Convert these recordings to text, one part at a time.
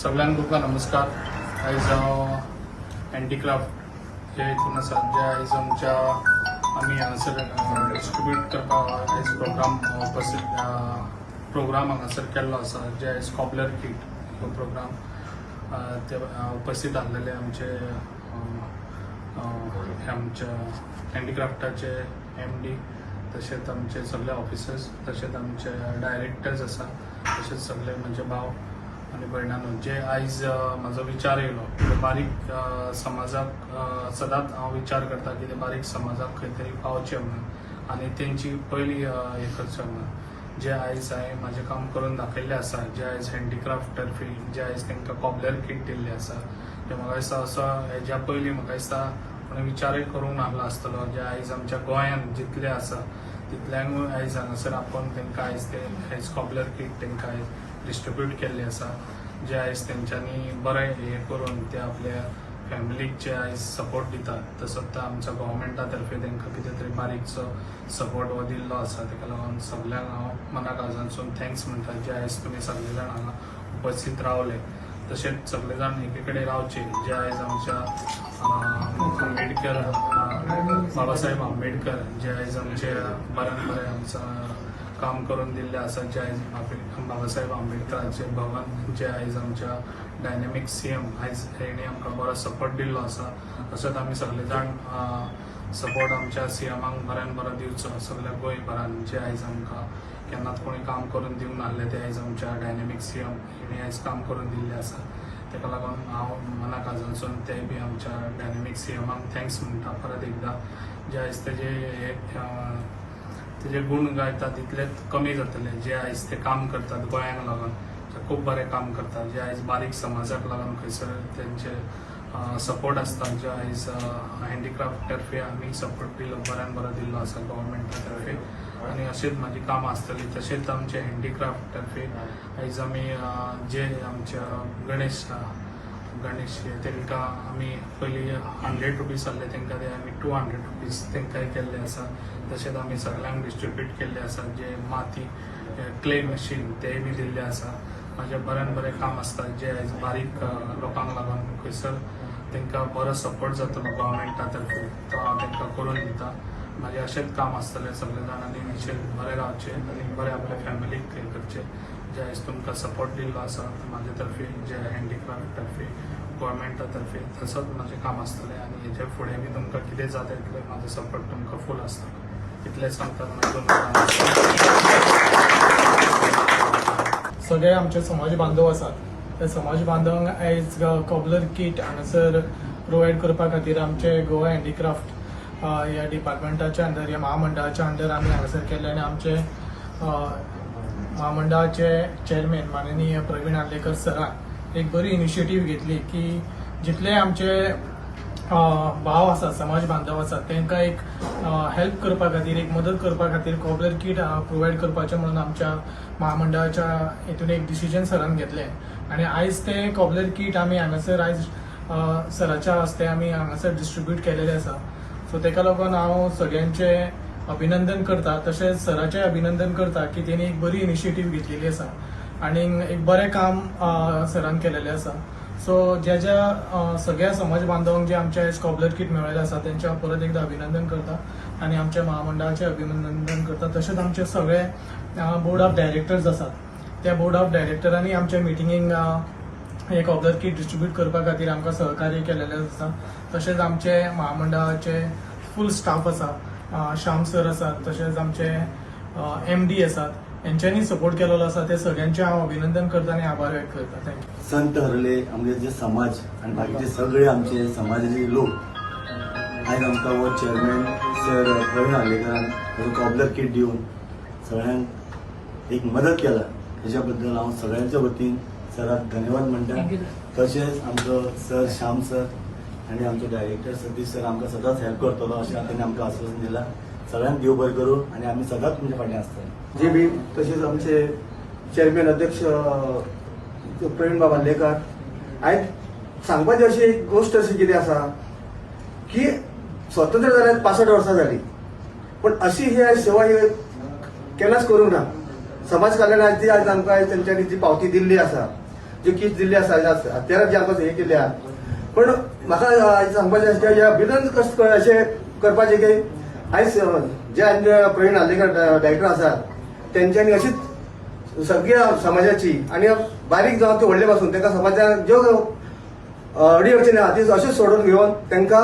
सगळ्यांक तुमकां नमस्कार। आयज हांव हँडीक्राफ्ट जे हितून आसा जे आयज आमच्या आमी हांगासर डिस्ट्रीब्यूट करपाक आयज प्रोग्राम हांगासर केल्लो आसा। जे आयज कॉबलर किट हो प्रोग्राम ते उपस्थित आसलेले आमचे हँडीक्राफ्टाचे MD तशेंच आमचे सगळे ऑफिसर्स तशेंच आमचे डायरेक्टर्स आसा तशेंच सगळे म्हजे भाव आनी भयणांनो जे आयज म्हाजो विचार येयलो की बारीक समाजाक सदांच हांव विचार करता की ते बारीक समाजाक खंय तरी पावचें म्हणून आनी तेंची पयली हें करचें म्हणून जे आयज हांवें म्हाजें काम करून दाखयल्लें आसा। जे आयज हँडीक्राफ्ट तर्फे जे आयज तांकां कॉबलर किट दिल्ली आसा ते म्हाका दिसता असो हेज्या पयलीं म्हाका दिसता कोणें विचारय करूंक नासलो आसतलो। जे आयज आमच्या गोंयांत जितले आसा तितल्यांकूय आयज हांगासर आपण तांकां आयज ते आयज कॉबलर किट तांकां आयज डिस्ट्रीब्यूट केल्ली आसा। जे आयज तेंच्यांनी बरें हें करून ते आपल्या फॅमिलीक जे आयज सपोर्ट दितात तसोच आमच्या गव्हर्मेंटा तर्फे तांकां कितें तरी बारीकसो सपोर्ट हो दिल्लो आसा। ताका लागून सगळ्यांक हांव मना काळजांतसून थँक्स म्हणटा जे आयज तुमी सगळे जाण हांगा उपस्थित रावले। तशेंच सगळे जाण एके कडेन रावचे जे आयज आमच्या आंबेडकर बाबासाहेब आंबेडकर जे आयज आमचे बऱ्यान बरें आमचं काम करून दिल्ले आसा। जे आयज बाबासाहेब आंबेडकरांचे भवन जे आयज आमच्या डायनॅमिक CM आयज हेणी आमकां बरो सपोर्ट दिल्लो आसा। तसोच आमी सगळे जाण सपोर्ट आमच्या CMाक बऱ्यान बरो दिवचो सगळ्या गोंयभरान जे आयज आमकां केन्नाच कोणी काम करून दिवंक नासलें ते आयज आमच्या डायनॅमिक CM हेणी आयज काम करून दिल्लें आसा। ताका लागून हांव मना काळजांतसून ते बी आमच्या डायनॅमिक CMाक थँक्स म्हणटा परत एकदां। जे आयज तेजे गूण गायता तितलेच कमी जातले। जे आयज ते काम करतात गोंयांक लागून ते खूब बरें काम करतात। जे आयज बारीक समाजाक लागून खंयसर तेंचे सपोर्ट आसता जे आयज हँडीक्राफ्ट तर्फे आमी सपोर्ट दिल्लो बऱ्यान बरो दिल्लो आसा गव्हर्मेंटा तर्फे आनी अशीच म्हाजी कामां आसतली। तशेंच आमचे हँडीक्राफ्ट तर्फे आयज आमी जे आमच्या गणेश तांकां आमी पयलीं 100 रुपीज आहले तांकां ते आमी 200 रुपीज तांकांय केल्ले आसा। तशेंच आमी सगळ्यांक डिस्ट्रीब्यूट केल्ले आसा। जे माती क्ले मशीन तेय बी दिल्ले आसा। म्हाजें बऱ्यान बरें काम आसता जे आयज बारीक लोकांक लागून खंयसर तांकां बरो सपोर्ट जातलो गव्हर्मेंटा तर्फे तो हांव तांकां करून दिता। म्हाजें अशेंच काम आसतलें सगळे जाणांनी अशें बरें रावचें आनी बरें आपल्या फॅमिलीक हें करचें। जे आयज तुमकां सपोर्ट दिल्लो आसा म्हाजे तर्फे जे हँडीक्राफ्ट तर्फे गव्हर्मेंटा तर्फे तसोच म्हाजें काम आसतलें आनी हेजे फुडें बी तुमकां कितें जाता तितलें म्हाजो सपोर्ट तुमकां फूल आसतलो। इतलें सांगतात सगळे आमचे समाज बांधव आसात ते समाज बांधवांक आयज कॉबलर किट हांगासर प्रोवायड करपा खातीर आमचे गोवा हँडीक्राफ्ट ह्या डिपार्टमेंटाच्या अंडर ह्या महामंडळाच्या अंडर आमी हांगासर केल्ले आनी आमचे महामंडळाचे चेअरमॅन माननीय प्रवीण आर्लेकर सरान एक बरी इनिशिएटीव घेतली की जितले आमचे भाव आसा समाज बांधव आसात तांकां एक हेल्प करपा खातीर एक मदत करपा खातीर कॉबलर किट प्रोवायड करपाचें म्हणून आमच्या महामंडळाच्या हितून एक डिसिजन सरान घेतलें आनी आयज ते कॉबलर किट आमी हांगासर आयज सराच्या हस्ते आमी हांगासर डिस्ट्रीब्यूट केलेले आसा। सो ताका लागून हांव सगळ्यांचे अभिनंदन करता तशेंच सराचें अभिनंदन करता की तेणी एक बरी इनिशिएटीव घेतलेली आसा आनी एक बरें काम सरान केलेलें आसा। सो ज्या सगळ्या समाज बांधवांक जे आमच्या आयज कॉबलर किट मेळ्ळेलें आसा तेंच्या परत एकदा अभिनंदन करता आनी आमच्या महामंडळाचें अभिनंदन करता। तशेंच आमचे सगळे बोर्ड ऑफ डायरेक्टर्स आसात त्या बोर्ड ऑफ डायरेक्टरांनी आमच्या मिटिंगेक हे कॉबलर किट डिस्ट्रीब्यूट करपा खातीर आमकां सहकार्य केलेलें आसा। तशेंच आमचे महामंडळाचे फूल स्टाफ आसा श्याम सर आसात तशेंच आमचे MD आसात यांच्यांनी सपोर्ट केलेलो आसा ते सगळ्यांचे हांव अभिनंदन करता आनी आभार व्यक्त करता। थँक्यू। संत हरले आमचे जे समाज आणि बाकीचे सगळे आमचे समाजाचे लोक आयज आमकां हो चेअरमॅन सर प्रवीण आर्लेकरान कॉबलर किट दिवन सगळ्यांक एक मदत केला हेच्या बद्दल हांव सगळ्यांच्या वतीन सराक धन्यवाद म्हणटा। तशेंच आमचो सर श्याम सर आनी आमचो डायरेक्टर सतीश सर आमकां सदांच हेल्प करतलो अशें ताणें आमकां आश्वासन दिलां। सगळ्यांक देव बरें करूं आनी आमी सदांच तुमच्या फाटीं आसतले। जे बी तशेंच आमचे चेअरमॅन अध्यक्ष प्रवीण बाबा आर्लेकर आयज सांगपाची अशी एक गोष्ट अशी कितें आसा की स्वतंत्र जाल्यार 65 वर्सां जाली पण अशी ही आयज सेवा ही केन्नाच करूंक ना। समाज कल्याणाची आयज आमकां तेंच्यांनी जी पावती दिल्ली आसा जे किट दिल्ले आसा हत्यारां जे आमकां हे केले आहा पण म्हाका सांगपाचें आसा की ह्या भितर कशें अशें करपाचें की आयज जे प्रवीण हार्लेकर डायरेक्टर आसा तेंच्यांनी अशीच सगळ्या समाजाची आणि बारीक जावन ते व्हडले पासून तांकां समाजान ज्यो अडीअडचणी आहा ती अश्योच सोडून घेवन तांकां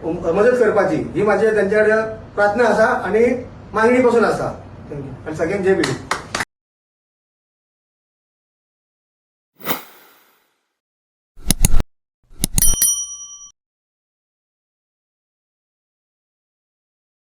मदत करपाची ही माझी त्यांच्याकडे प्रार्थना आसा आणि मागणी पासून आसा आणि सगळ्यांक जय भीम.